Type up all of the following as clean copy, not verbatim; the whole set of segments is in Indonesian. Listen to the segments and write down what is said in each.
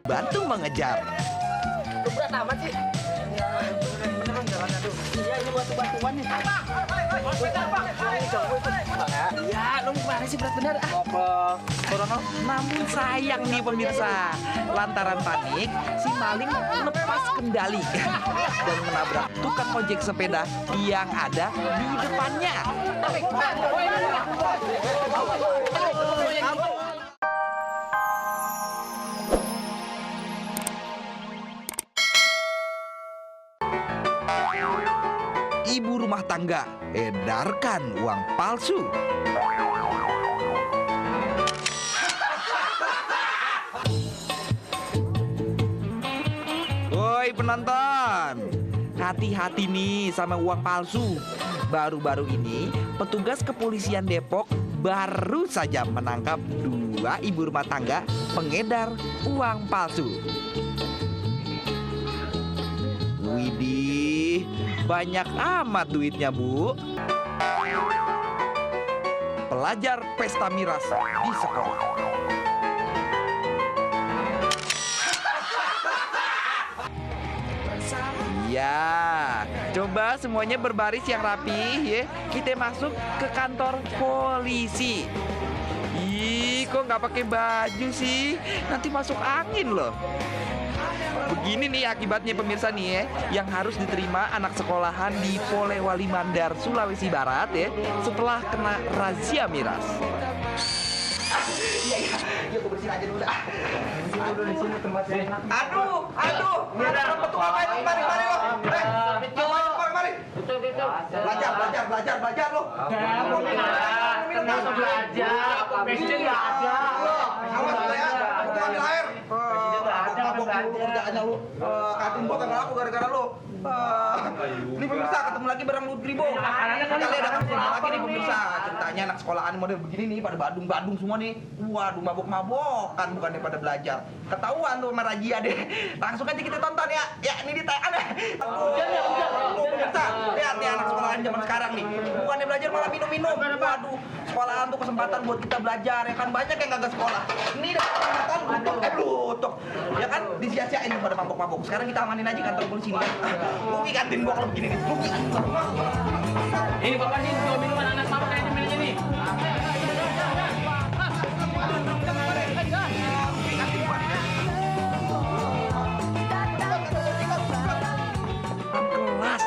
membantu mengejar. Berat amat sih. Beneran jalannya tuh. Iya, ini buat bantuan nih. Ya, lu gimana sih berat bener? Namun sayang nih pemirsa, lantaran panik, si maling lepas kendali dan menabrak tukang ojek sepeda yang ada di depannya. Ibu rumah tangga edarkan uang palsu. Woi penonton, hati-hati nih sama uang palsu. Baru-baru ini petugas kepolisian Depok baru saja menangkap 2 ibu rumah tangga pengedar uang palsu. Widih, banyak amat duitnya, Bu. Pelajar pesta miras di sekolah. Ya, coba semuanya berbaris yang rapi ya. Kita masuk ke kantor polisi. Ih, kok nggak pakai baju sih? Nanti masuk angin loh. Begini nih akibatnya pemirsa nih ya, yang harus diterima anak sekolahan di Polewali Mandar, Sulawesi Barat ya, setelah kena razia miras. Iya, aku bersihin aja dulu dah. Di sini tempatnya. Aduh, ada petua apa ini? Mari lo. Mari. Belajar lo. Masuk belajar. Presiden nggak ada. Awas ya, aku ambil air. Kerjaannya lu, katin gua kagak laku gara-gara lu. Ini pemirsa ketemu lagi bareng lu Gribo. Kali ada ketemu lagi nih pemirsa. Ceritanya anak sekolahan model begini nih pada badung-badung semua nih. Waduh, mabok-mabokan bukannya pada belajar. Ketahuan tuh sama razia deh. Langsung aja kita tonton ya. Ya, ini ditahan ya. Pemirsa, lihat nih anak sekolahan zaman sekarang nih. Bukannya belajar malah minum-minum. Waduh, sekolahan tuh kesempatan buat kita belajar ya kan, banyak yang kagak sekolah. Ini dapat kesempatan untuk ya kan disia-siain pada mabok-mabok. Sekarang kita amanin aja kantor polisi nih. Rugi kantin gua kalau begini nih. Rugi. Ini bapak nih jual minuman anak mama kayak ini minumnya nih. Kelas.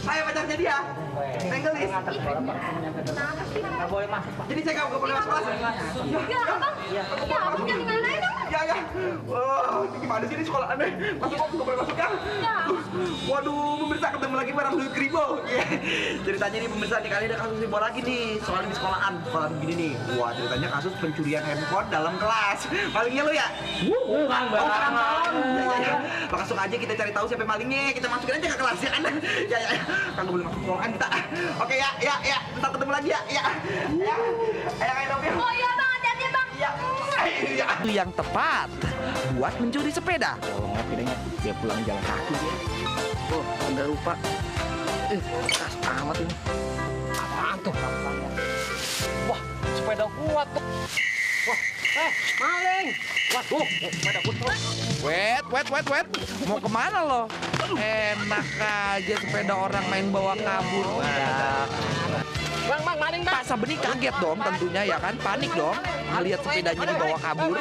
Saya pacarnya dia. Tenggelis. Nggak boleh masuk. Jadi saya nggak boleh masuk kelas. Ya, abang. Ya, abang jangan ngalahin dong. Ya. Wah, ini gimana sih ini sekolah aneh? Masuk kok nggak boleh masuk ya? Ya. Waduh, pemirsa ketemu lagi bareng Duit Gribo. Iya. Ceritanya nih pemirsa nih, kali ada kasus ribu lagi nih soal di sekolahan. Sekolah begini nih. Wah, ceritanya kasus pencurian handphone dalam kelas. Malingnya lu ya? Bukan, Bang. Ya. Langsung aja kita cari tahu siapa malingnya. Kita masukin aja ke kelas ya kan? Ya. Kan nggak boleh masuk sekolahan kita. Oke ya. Ntar ketemu lagi ya. Ya. Ayo dong ya. Oh iya bang, hati-hati bang. Iya. Itu yang tepat buat mencuri sepeda. Akhirnya dia pulang jalan kaki dia. Oh, udah lupa. Kas amat ini. Apaan tuh? Wah, sepeda kuat tuh. Wah, maling. Waduh, sepeda kuat. Wait. Mau kemana lo? Enak aja sepeda orang main bawa kabur. Bang, maling bang. Pak Sabeni kaget dong tentunya ya kan, panik dong melihat sepedanya dibawa kabur.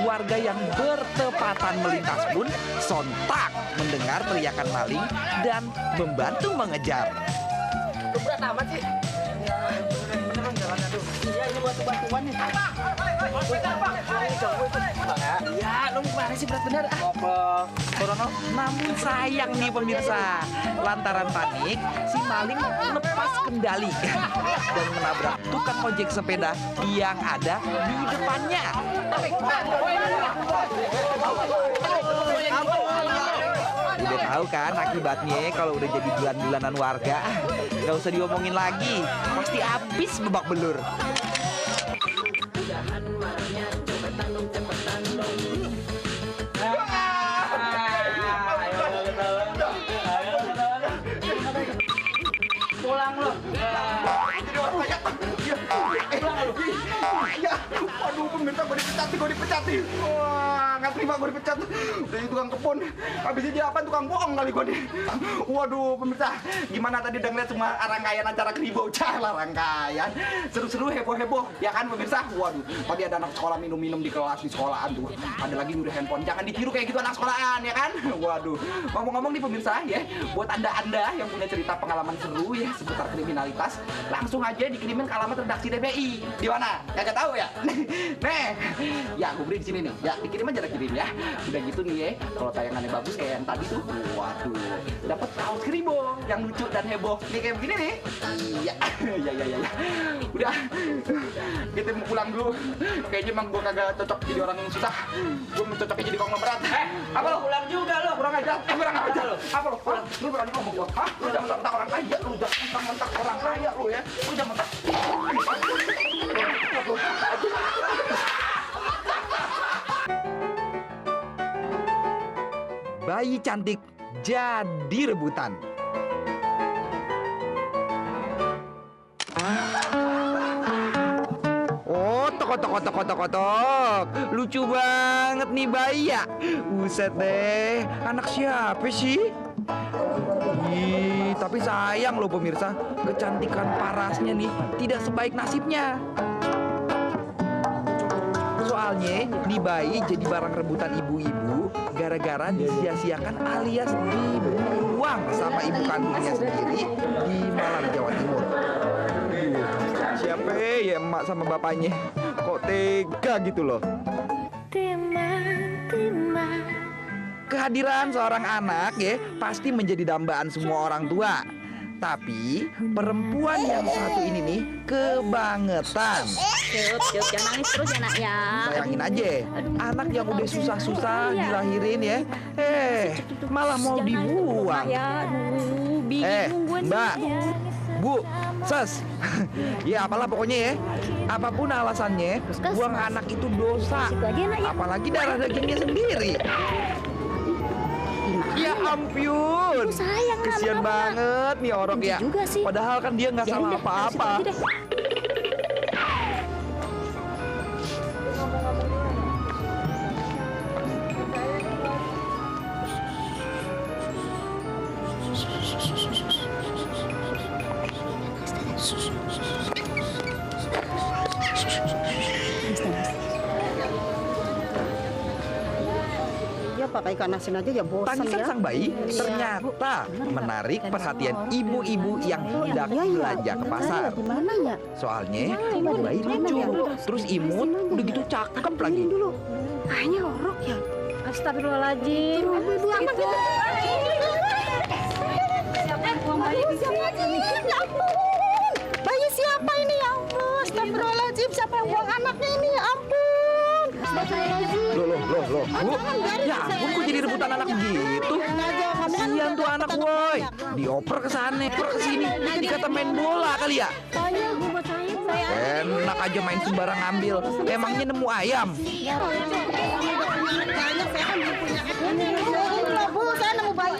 Warga yang bertepatan melintas pun sontak mendengar teriakan maling dan membantu mengejar. Berat amat sih. Beneran jalannya tuh. Iya, ini buat bantuan nih. Ya, lu gimana sih berat bener? Namun sayang nih pemirsa, lantaran panik, si maling lepas kendali dan menabrak tukang ojek sepeda yang ada di depannya. Udah tahu kan akibatnya kalau udah jadi bulan-bulanan warga. Gak usah diomongin lagi, pasti habis babak belur. pemirsa, gue dipecat nih. Wah, nggak terima gue dipecat. Udah jadi tukang kebun, habis jadi apa tukang bohong kali gue nih. Waduh, pemirsa, gimana tadi udah ngeliat semua rangkaian acara Kribo? Lah rangkaian, seru-seru, heboh-heboh, ya kan pemirsa? Waduh, tadi ada anak sekolah minum-minum di kelas di sekolahan tuh. Ada lagi nyuri handphone, jangan ditiru kayak gitu anak sekolahan, ya kan? Waduh, ngomong-ngomong nih pemirsa ya, buat anda-anda yang punya cerita pengalaman seru ya seputar kriminalitas, langsung aja dikirimin ke alamat redaksi TPI. Di mana? Kagak tahu ya? Nih, ya gue beri di sini nih. Ya dikirim aja, kirim ya. Udah gitu nih ya, kalau tayangannya bagus kayak yang tadi tuh, waduh, dapat kaos Kribo yang lucu dan heboh. Nih kayak begini nih. Iya, ya. Udah, kita mau pulang dulu. Kayaknya emang gue kagak cocok jadi orang yang susah. Gue mau cocoknya jadi konglomerat. Apa lo? Pulang juga lo? Kurang aja. Kurang aja lo. Apa lo? Lu berani ngomong gue? Hah? Lu jangan mentang orang kaya. Lu jangan mentang orang kaya lu ya. Lu jangan mentang. Bayi cantik jadi rebutan. Oh, tok. Lucu banget nih bayi ya. Buset deh, anak siapa sih? Ih, tapi sayang loh pemirsa, kecantikan parasnya nih tidak sebaik nasibnya. Soalnya nih bayi jadi barang rebutan ibu-ibu gara-gara disia-siakan alias dibuang sama ibu kandungnya sendiri di Malang, Jawa Timur. Siapa ya emak sama bapaknya? Kok tega gitu loh? Kehadiran seorang anak ya pasti menjadi dambaan semua orang tua. Tapi perempuan yang satu ini nih kebangetan. Cup, jangan nangis terus ya nak ya. Bayangin aja, anak yang udah susah-susah dilahirin ya, malah mau dibuang. Mbak, Bu, Ses, ya apalah pokoknya ya. Apapun alasannya, buang anak itu dosa. Apalagi darah dagingnya sendiri. Ya ampun, kesian banget nih orang ya. Padahal kan dia nggak salah apa-apa. Ya pakai ikan asin aja ya bosan Tangisan ya. sang bayi ternyata menarik perhatian ibu-ibu yang hendak belanja ke pasar. Gimana ya? Soalnya bayi lucu, terus imut, udah gitu cakep lagi. Dulu. Kayaknya orok ya. Astagfirullahaladzim. Ibu amat Itu. gitu. Siapa lagi? Ya ampun. Bayi siapa ini ya ampun? Astagfirullahaladzim. Siapa yang buang anaknya ini ya ampun? Astagfirullahaladzim. Loh, Bu, ya ampun kok jadi rebutan anak gitu? Kasian tuh anak woi, dioper ke sana, oper ke sini, dikata main bola kali ya? Enak aja main sembarang ngambil, emangnya nemu ayam?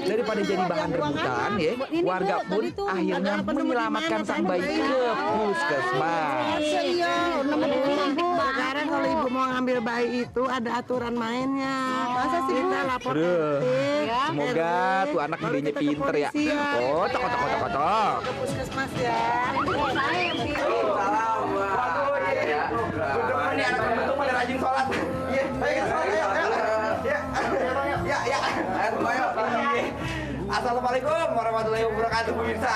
Daripada jadi bahan rebutan ya, warga pun akhirnya menyelamatkan sang bayi ke puskesmas. Sekarang kalau ibu mau ngambil bayi itu ada aturan mainnya. Masa sih kita lapor Aduh, RT, semoga tuh anak gedenya pinter ya. Oh, tok. ke puskesmas ya. Nih anak bentuk pada rajin sholat. Iya, ayo sholat. Assalamualaikum warahmatullahi wabarakatuh pemirsa.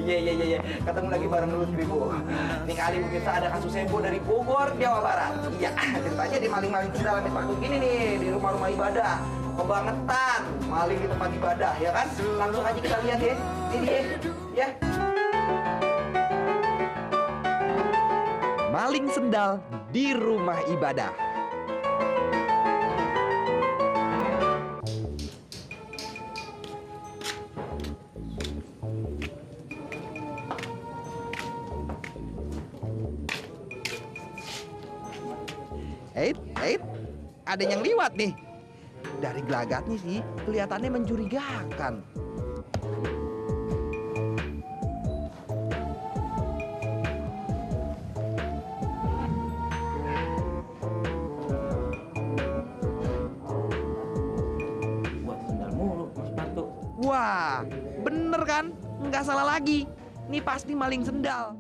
Iya. Ketemu lagi bareng Lulus Kribo. Ini kali pemirsa ada kasus heboh dari Bogor, Jawa Barat. Iya, ceritanya di maling-maling sendal amit pakut ini nih di rumah-rumah ibadah. Kebangetan, maling di tempat ibadah, ya kan? Langsung aja kita lihat ya. Ini dia, ya. Maling sendal di rumah ibadah. Ada yang liwat nih. Dari gelagatnya sih, kelihatannya mencurigakan. Wah, bener kan? Nggak salah lagi. Ini pasti maling sendal.